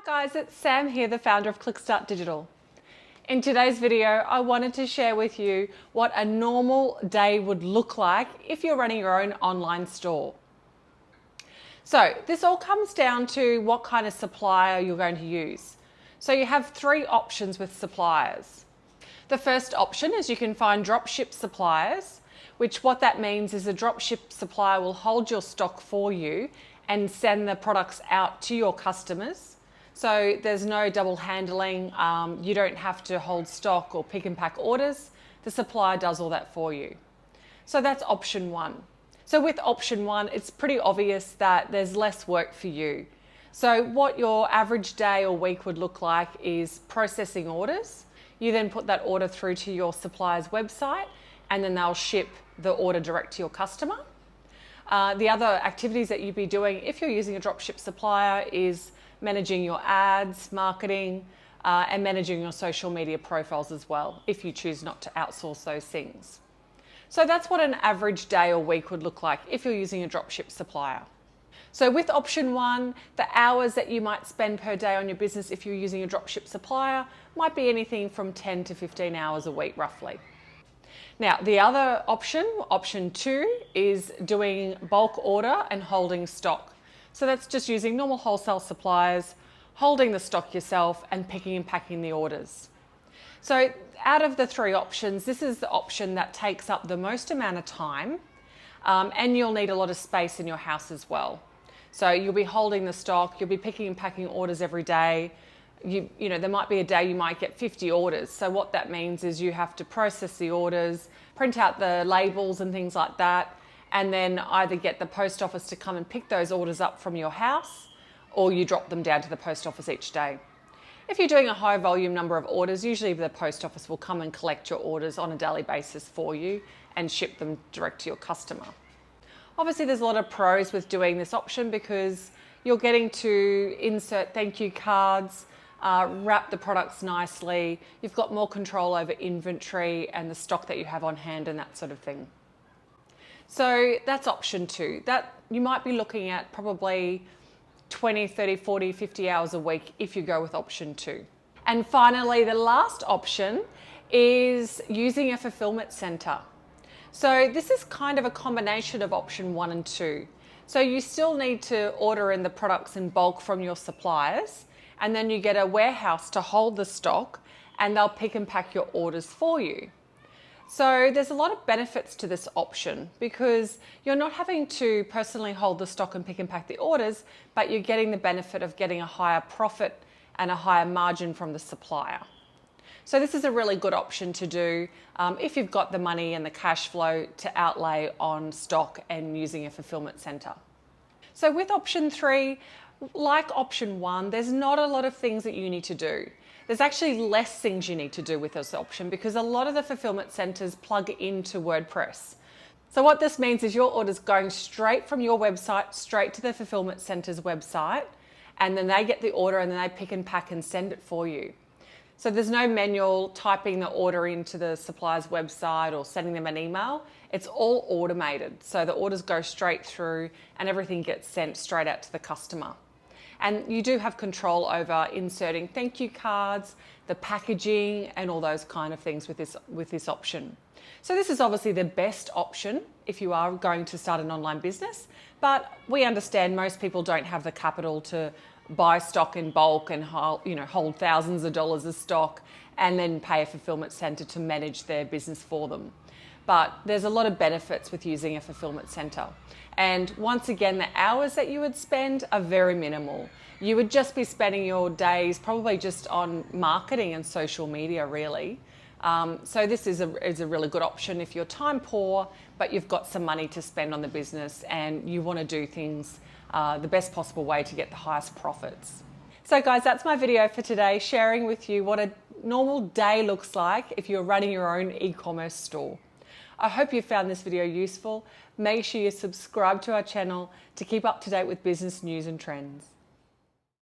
Guys, it's Sam here, the founder of Clickstart Digital. In today's video, I wanted to share with you what a normal day would look like if you're running your own online store. So this all comes down to what kind of supplier you're going to use. So you have three options with suppliers. The first option is you can find dropship suppliers, which what that means is a dropship supplier will hold your stock for you and send the products out to your customers. So there's no double handling, you don't have to hold stock or pick and pack orders. The supplier does all that for you. So that's option one. So with option one, it's pretty obvious that there's less work for you. So what your average day or week would look like is processing orders. You then put that order through to your supplier's website and then they'll ship the order direct to your customer. The other activities that you'd be doing if you're using a dropship supplier is managing your ads, marketing, and managing your social media profiles as well, if you choose not to outsource those things. So that's what an average day or week would look like if you're using a dropship supplier. So with option one, the hours that you might spend per day on your business if you're using a dropship supplier might be anything from 10 to 15 hours a week roughly. Now, the other option, option two, is doing bulk order and holding stock. So that's just using normal wholesale suppliers, holding the stock yourself and picking and packing the orders. So out of the three options, this is the option that takes up the most amount of time and you'll need a lot of space in your house as well. So you'll be holding the stock, you'll be picking and packing orders every day. You know, there might be a day you might get 50 orders. So what that means is you have to process the orders, print out the labels and things like that, and then either get the post office to come and pick those orders up from your house or you drop them down to the post office each day. If you're doing a high volume number of orders, usually the post office will come and collect your orders on a daily basis for you and ship them direct to your customer. Obviously, there's a lot of pros with doing this option because you're getting to insert thank you cards, wrap the products nicely. You've got more control over inventory and the stock that you have on hand and that sort of thing. So that's option two. That you might be looking at probably 20, 30, 40, 50 hours a week if you go with option two. And finally, the last option is using a fulfillment center. So this is kind of a combination of option one and two. So you still need to order in the products in bulk from your suppliers, and then you get a warehouse to hold the stock and they'll pick and pack your orders for you. So there's a lot of benefits to this option because you're not having to personally hold the stock and pick and pack the orders, but you're getting the benefit of getting a higher profit and a higher margin from the supplier. So this is a really good option to do if you've got the money and the cash flow to outlay on stock and using a fulfillment center. So with option three, like option one, there's not a lot of things that you need to do. There's actually less things you need to do with this option because a lot of the fulfillment centers plug into WordPress. So what this means is your order's going straight from your website, straight to the fulfillment center's website, and then they get the order and then they pick and pack and send it for you. So there's no manual typing the order into the supplier's website or sending them an email. It's all automated. So the orders go straight through and everything gets sent straight out to the customer. And you do have control over inserting thank you cards, the packaging, and all those kind of things with this option. So this is obviously the best option if you are going to start an online business, but we understand most people don't have the capital to buy stock in bulk and hold thousands of dollars of stock and then pay a fulfillment center to manage their business for them. But there's a lot of benefits with using a fulfillment center. And once again, the hours that you would spend are very minimal. You would just be spending your days probably just on marketing and social media, really. So this is a really good option if you're time poor, but you've got some money to spend on the business and you want to do things the best possible way to get the highest profits. So guys, that's my video for today, sharing with you what a normal day looks like if you're running your own e-commerce store. I hope you found this video useful. Make sure you subscribe to our channel to keep up to date with business news and trends.